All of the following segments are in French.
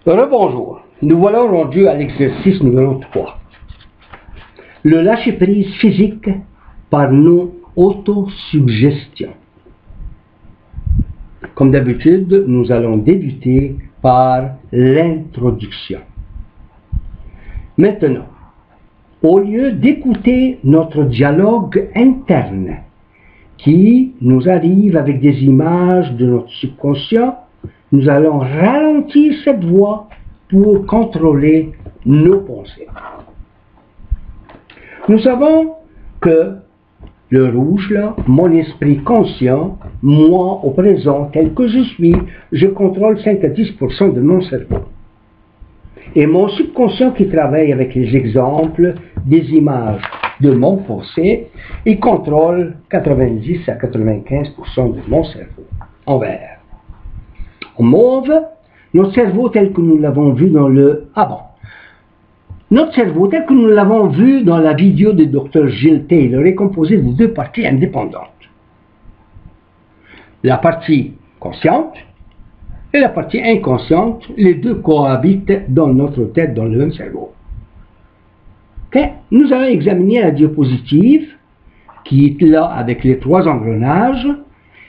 Rebonjour. Nous voilà rendus à l'exercice numéro 3. Le lâcher-prise physique par nos autosuggestions. Comme d'habitude, nous allons débuter par l'introduction. Maintenant, au lieu d'écouter notre dialogue interne qui nous arrive avec des images de notre subconscient, nous allons ralentir cette voix pour contrôler nos pensées. Nous savons que le rouge, là, mon esprit conscient, moi au présent, tel que je suis, je contrôle 5 à 10% de mon cerveau. Et mon subconscient qui travaille avec les exemples, des images de mon pensée, il contrôle 90 à 95% de mon cerveau en vert. En mauve, notre cerveau tel que nous l'avons vu dans le... Notre cerveau tel que nous l'avons vu dans la vidéo du Dr. Gilles Taylor est composé de deux parties indépendantes. La partie consciente et la partie inconsciente, les deux cohabitent dans notre tête, dans le même cerveau. Okay? Nous allons examiner la diapositive qui est là avec les 3 engrenages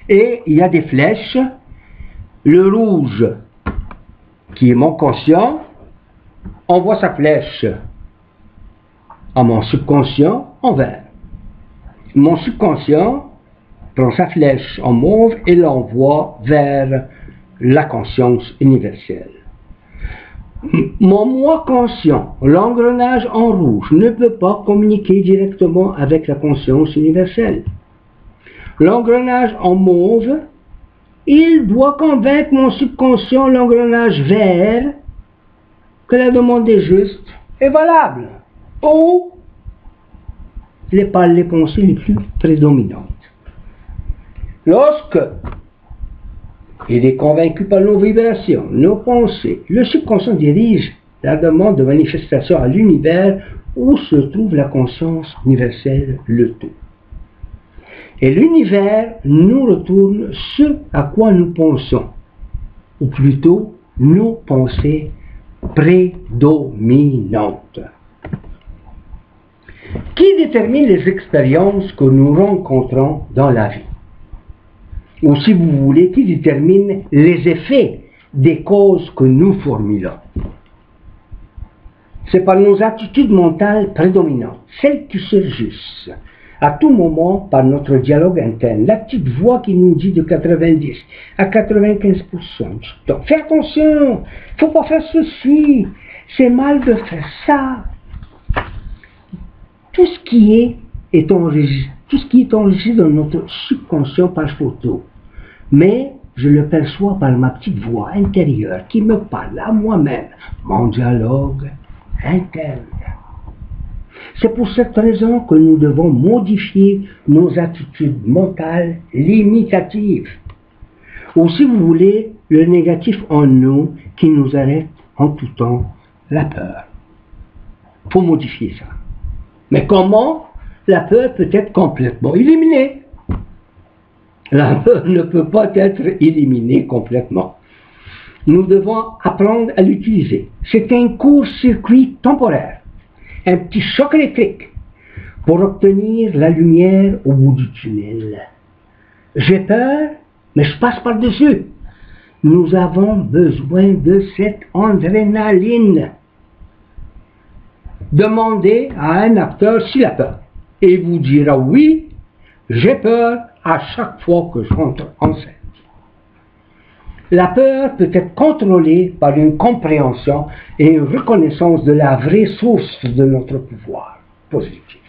et il y a des flèches. Le rouge qui est mon conscient envoie sa flèche à mon subconscient en vert. Mon subconscient prend sa flèche en mauve et l'envoie vers la conscience universelle. Mon moi conscient, l'engrenage en rouge, ne peut pas communiquer directement avec la conscience universelle. L'engrenage en mauve, il doit convaincre mon subconscient, l'engrenage vert, que la demande est juste et valable, ou les pensées les plus prédominantes. Lorsque il est convaincu par nos vibrations, nos pensées, le subconscient dirige la demande de manifestation à l'univers où se trouve la conscience universelle, le tout. Et l'univers nous retourne ce à quoi nous pensons, ou plutôt nos pensées prédominantes. Qui détermine les expériences que nous rencontrons dans la vie? Ou si vous voulez, qui détermine les effets des causes que nous formulons? C'est par nos attitudes mentales prédominantes, celles qui surgissent à tout moment par notre dialogue interne, la petite voix qui nous dit de 90 à 95% du temps, fais attention, il ne faut pas faire ceci, c'est mal de faire ça. Tout ce qui est enregistré dans notre subconscient par photo, mais je le perçois par ma petite voix intérieure qui me parle à moi-même, mon dialogue interne. C'est pour cette raison que nous devons modifier nos attitudes mentales limitatives. Ou si vous voulez, le négatif en nous qui nous arrête en tout temps, la peur. Il faut modifier ça. Mais comment? La peur peut être complètement éliminée. La peur ne peut pas être éliminée complètement. Nous devons apprendre à l'utiliser. C'est un court-circuit temporaire. Un petit choc électrique pour obtenir la lumière au bout du tunnel. J'ai peur, mais je passe par-dessus. Nous avons besoin de cette adrénaline. Demandez à un acteur s'il a peur. Et il vous dira oui, j'ai peur à chaque fois que je rentre en scène. La peur peut être contrôlée par une compréhension et une reconnaissance de la vraie source de notre pouvoir positif.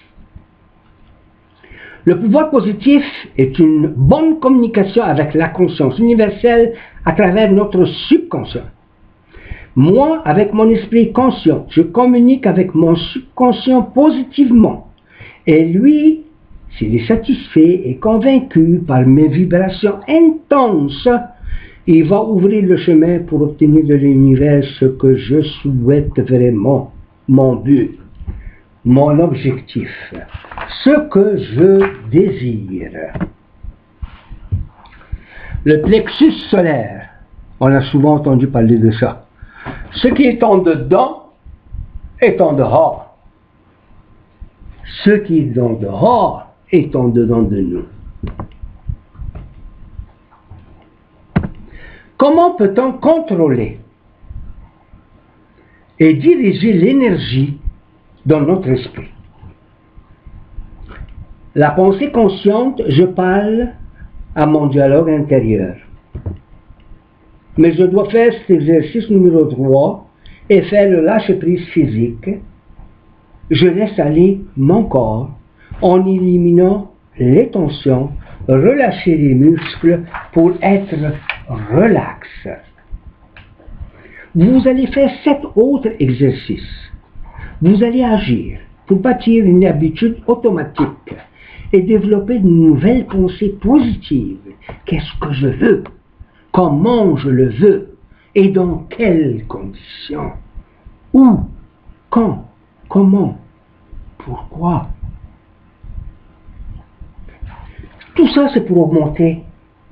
Le pouvoir positif est une bonne communication avec la conscience universelle à travers notre subconscient. Moi, avec mon esprit conscient, je communique avec mon subconscient positivement. Et lui, s'il est satisfait et convaincu par mes vibrations intenses, il va ouvrir le chemin pour obtenir de l'univers ce que je souhaite vraiment, mon but, mon objectif, ce que je désire. Le plexus solaire, on a souvent entendu parler de ça. Ce qui est en dedans est en dehors. Ce qui est en dehors est en dedans de nous. Comment peut-on contrôler et diriger l'énergie dans notre esprit? La pensée consciente, je parle à mon dialogue intérieur. Mais je dois faire cet exercice numéro 3 et faire le lâcher-prise physique. Je laisse aller mon corps en éliminant les tensions, relâcher les muscles pour être relax. Vous allez faire 7 autres exercices. Vous allez agir pour bâtir une habitude automatique et développer de nouvelles pensées positives. Qu'est-ce que je veux? Comment je le veux? Et dans quelles conditions? Où? Quand? Comment? Pourquoi? Tout ça, c'est pour augmenter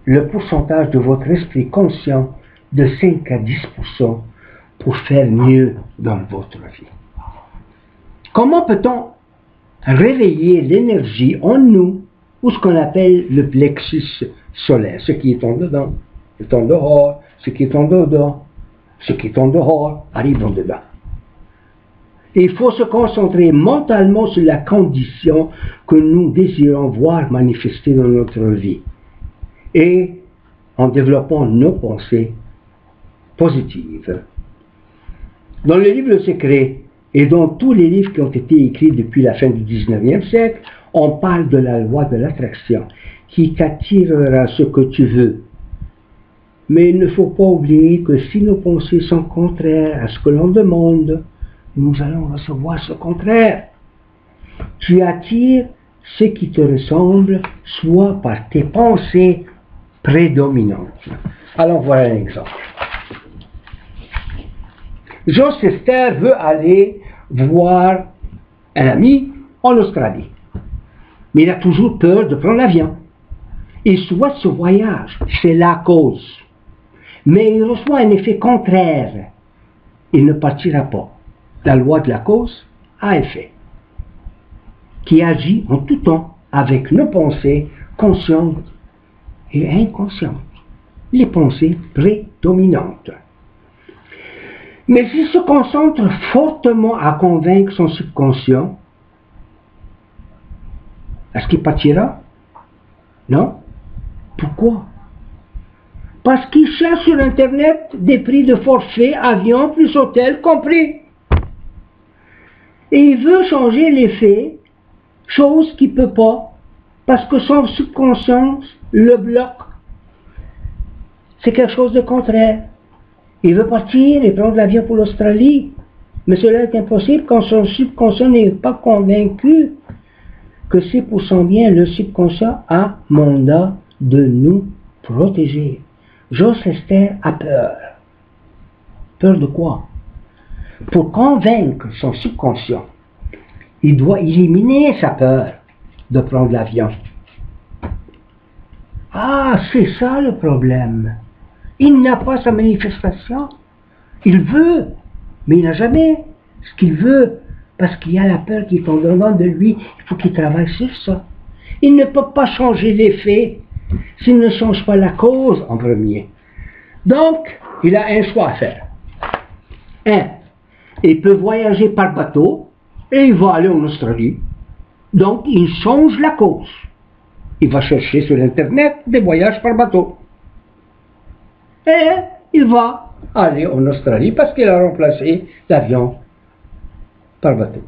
le pourcentage de votre esprit conscient de 5 à 10% pour faire mieux dans votre vie. Comment peut-on réveiller l'énergie en nous, ou ce qu'on appelle le plexus solaire, ce qui est en dedans, est en dehors, ce qui est en dedans, ce qui est en dehors arrive en dedans. Et il faut se concentrer mentalement sur la condition que nous désirons voir manifester dans notre vie. Et en développant nos pensées positives. Dans le livre Le Secret, et dans tous les livres qui ont été écrits depuis la fin du 19e siècle, on parle de la loi de l'attraction, qui t'attirera ce que tu veux. Mais il ne faut pas oublier que si nos pensées sont contraires à ce que l'on demande, nous allons recevoir ce contraire. Tu attires ce qui te ressemble, soit par tes pensées prédominantes. Alors voilà un exemple. Jos Esther veut aller voir un ami en Australie. Mais il a toujours peur de prendre l'avion. Il souhaite ce voyage, c'est la cause. Mais il reçoit un effet contraire. Il ne partira pas. La loi de la cause a effet, qui agit en tout temps avec nos pensées conscientes et inconscientes, les pensées prédominantes. Mais s'il se concentre fortement à convaincre son subconscient, est-ce qu'il partira? Non. Pourquoi? Parce qu'il cherche sur Internet des prix de forfait, avion plus hôtel compris. Et il veut changer les faits, chose qu'il ne peut pas, parce que son subconscient le bloque. C'est quelque chose de contraire. Il veut partir et prendre l'avion pour l'Australie, mais cela est impossible quand son subconscient n'est pas convaincu que c'est pour son bien. Le subconscient a mandat de nous protéger. Jos Esther a peur. Peur de quoi? Pour convaincre son subconscient, il doit éliminer sa peur de prendre l'avion. Ah, c'est ça le problème. Il n'a pas sa manifestation. Il veut, mais il n'a jamais ce qu'il veut, parce qu'il y a la peur qui est en dedans de lui. Il faut qu'il travaille sur ça. Il ne peut pas changer les faits s'il ne change pas la cause en premier. Donc, il a un choix à faire. Il peut voyager par bateau et il va aller en Australie. Donc, il change la cause. Il va chercher sur Internet des voyages par bateau. Et il va aller en Australie parce qu'il a remplacé l'avion par bateau.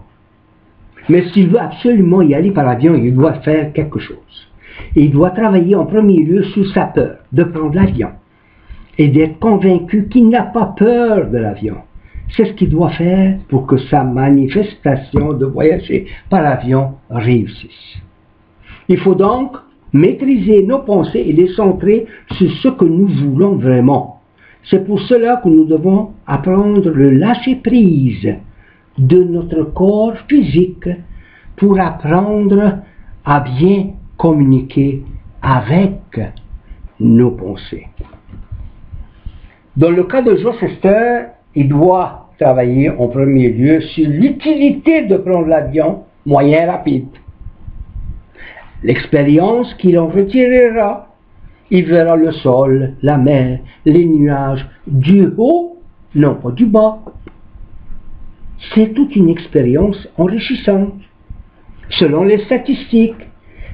Mais s'il veut absolument y aller par avion, il doit faire quelque chose. Il doit travailler en premier lieu sur sa peur de prendre l'avion et d'être convaincu qu'il n'a pas peur de l'avion. C'est ce qu'il doit faire pour que sa manifestation de voyager par avion réussisse. Il faut donc maîtriser nos pensées et les centrer sur ce que nous voulons vraiment. C'est pour cela que nous devons apprendre le lâcher-prise de notre corps physique pour apprendre à bien communiquer avec nos pensées. Dans le cas de Jos Esther, il doit travailler en premier lieu sur l'utilité de prendre l'avion moyen rapide. L'expérience qu'il en retirera, il verra le sol, la mer, les nuages, du haut, non pas du bas. C'est toute une expérience enrichissante. Selon les statistiques,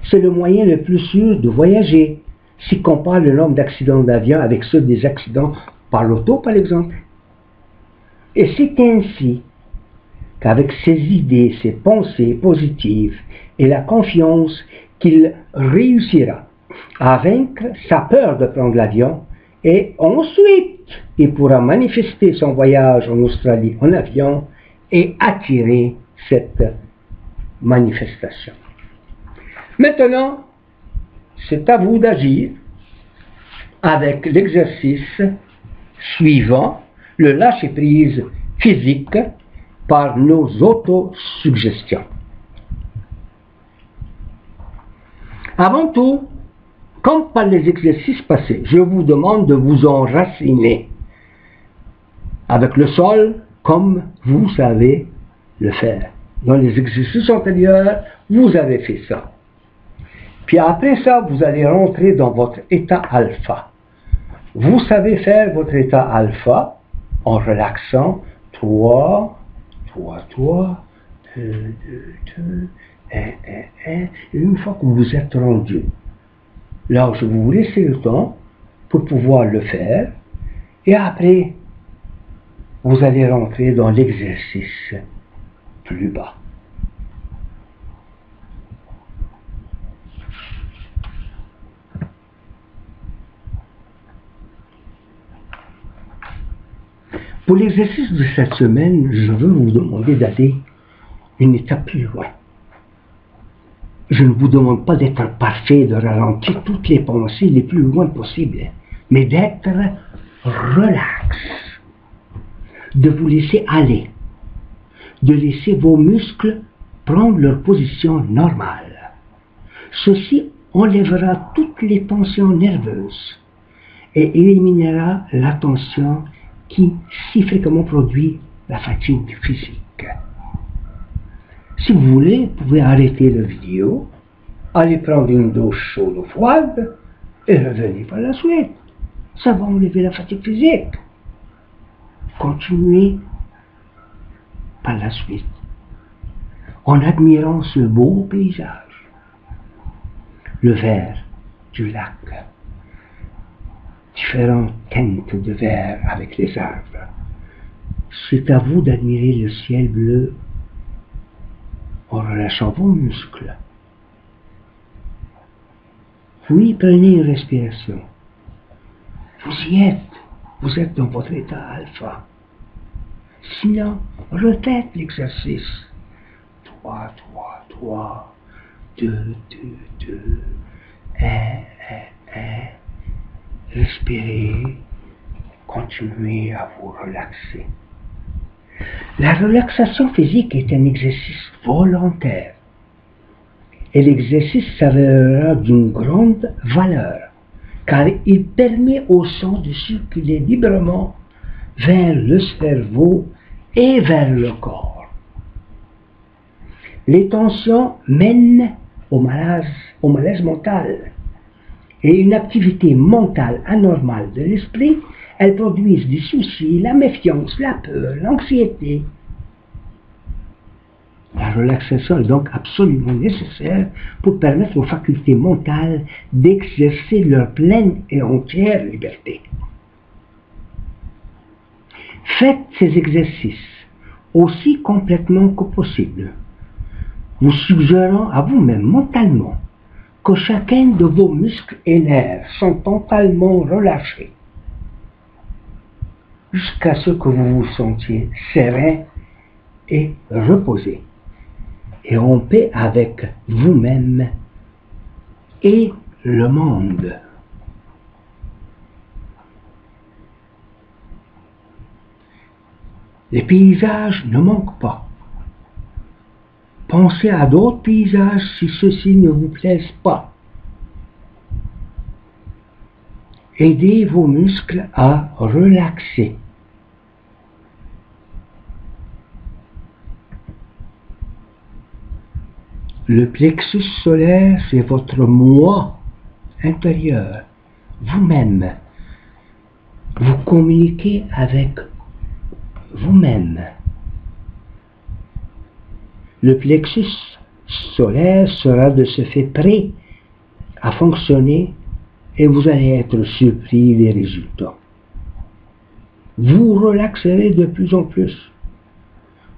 c'est le moyen le plus sûr de voyager, si on compare le nombre d'accidents d'avion avec ceux des accidents par l'auto, par exemple. Et c'est ainsi qu'avec ses idées, ses pensées positives et la confiance qu'il réussira à vaincre sa peur de prendre l'avion, et ensuite il pourra manifester son voyage en Australie en avion et attirer cette manifestation. Maintenant, c'est à vous d'agir avec l'exercice suivant, le lâcher-prise physique par nos autosuggestions. Avant tout, comme par les exercices passés, je vous demande de vous enraciner avec le sol comme vous savez le faire. Dans les exercices antérieurs, vous avez fait ça. Puis après ça, vous allez rentrer dans votre état alpha. Vous savez faire votre état alpha en relaxant 3, 3, 3, 2, 2, 2, 1, 1, 1. Et une fois que vous êtes rendu, là, je vais vous laisser le temps pour pouvoir le faire. Et après, vous allez rentrer dans l'exercice plus bas. Pour l'exercice de cette semaine, je veux vous demander d'aller une étape plus loin. Je ne vous demande pas d'être parfait, de ralentir toutes les pensées les plus loin possible, mais d'être relax, de vous laisser aller, de laisser vos muscles prendre leur position normale. Ceci enlèvera toutes les tensions nerveuses et éliminera la tension qui si fréquemment produit la fatigue physique. Si vous voulez, vous pouvez arrêter la vidéo, aller prendre une douche chaude ou froide et revenir par la suite. Ça va enlever la fatigue physique. Continuez par la suite en admirant ce beau paysage, le vert du lac, différentes teintes de vert avec les arbres. C'est à vous d'admirer le ciel bleu en relâchant vos muscles. Puis prenez une respiration. Vous y êtes. Vous êtes dans votre état alpha. Sinon, refaites l'exercice. 3, 3, 3, 2, 2, 2, 1, 1, 1. Respirez. Continuez à vous relaxer. La relaxation physique est un exercice volontaire et l'exercice s'avérera d'une grande valeur car il permet au sang de circuler librement vers le cerveau et vers le corps. Les tensions mènent au malaise mental et une activité mentale anormale de l'esprit. Elles produisent des soucis, la méfiance, la peur, l'anxiété. La relaxation est donc absolument nécessaire pour permettre aux facultés mentales d'exercer leur pleine et entière liberté. Faites ces exercices aussi complètement que possible, vous suggérant à vous-même mentalement que chacun de vos muscles et nerfs sont totalement relâchés, jusqu'à ce que vous vous sentiez serein et reposé, et en paix avec vous-même et le monde. Les paysages ne manquent pas. Pensez à d'autres paysages si ceux-ci ne vous plaisent pas. Aidez vos muscles à relaxer. Le plexus solaire, c'est votre moi intérieur, vous-même. Vous communiquez avec vous-même. Le plexus solaire sera de ce fait prêt à fonctionner et vous allez être surpris des résultats. Vous relaxerez de plus en plus.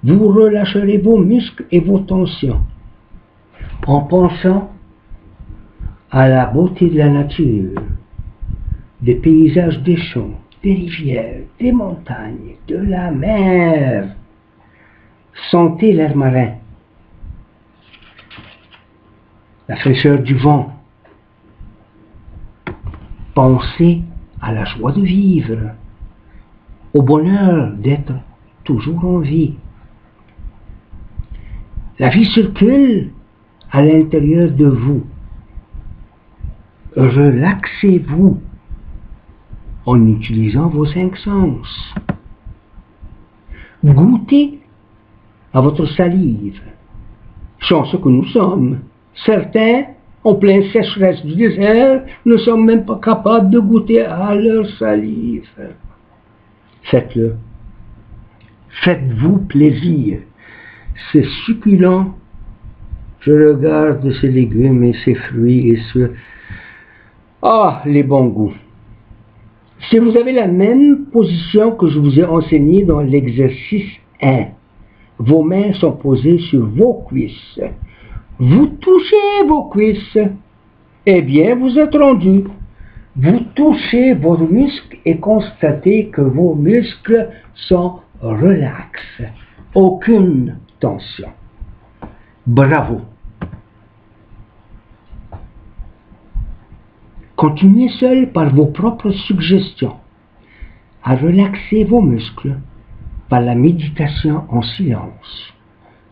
Vous relâcherez vos muscles et vos tensions en pensant à la beauté de la nature, des paysages des champs, des rivières, des montagnes, de la mer. Sentez l'air marin, la fraîcheur du vent. Pensez à la joie de vivre, au bonheur d'être toujours en vie. La vie circule à l'intérieur de vous. Relaxez-vous en utilisant vos 5 sens. Goûtez à votre salive. Chanceux que nous sommes. Certains, en pleine sécheresse du désert, ne sont même pas capables de goûter à leur salive. Faites-le. Faites-vous plaisir. C'est succulent. Je regarde ces légumes et ces fruits et ce... Ah, les bons goûts. Si vous avez la même position que je vous ai enseignée dans l'exercice 1, vos mains sont posées sur vos cuisses. Vous touchez vos cuisses. Eh bien, vous êtes rendu. Vous touchez vos muscles et constatez que vos muscles sont relax. Aucune tension. Bravo. Continuez seul par vos propres suggestions à relaxer vos muscles par la méditation en silence,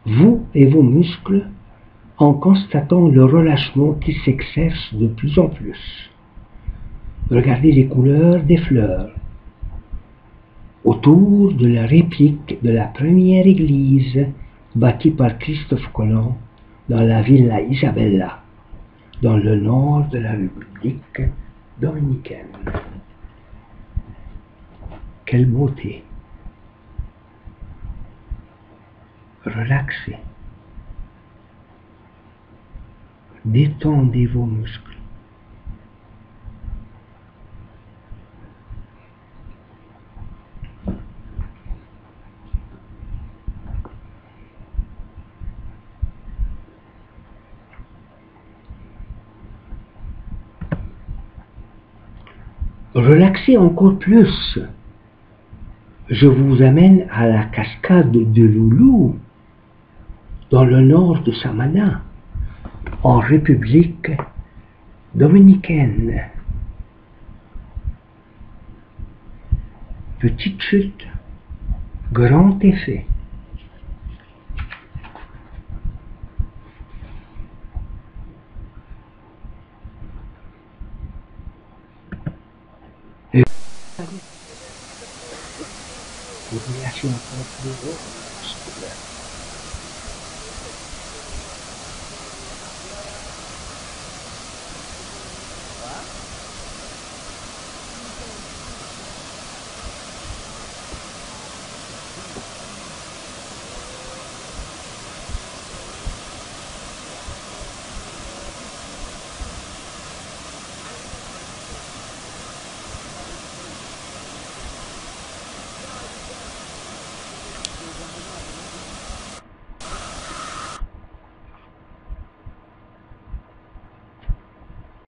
vous et vos muscles, en constatant le relâchement qui s'exerce de plus en plus. Regardez les couleurs des fleurs autour de la réplique de la première église bâtie par Christophe Colomb dans la Villa Isabella, dans le nord de la République dominicaine. Quelle beauté! Relaxez. Détendez vos muscles. Relaxez encore plus. Je vous amène à la cascade de Loulou, dans le nord de Samana, en République dominicaine. Petite chute, grand effet. Et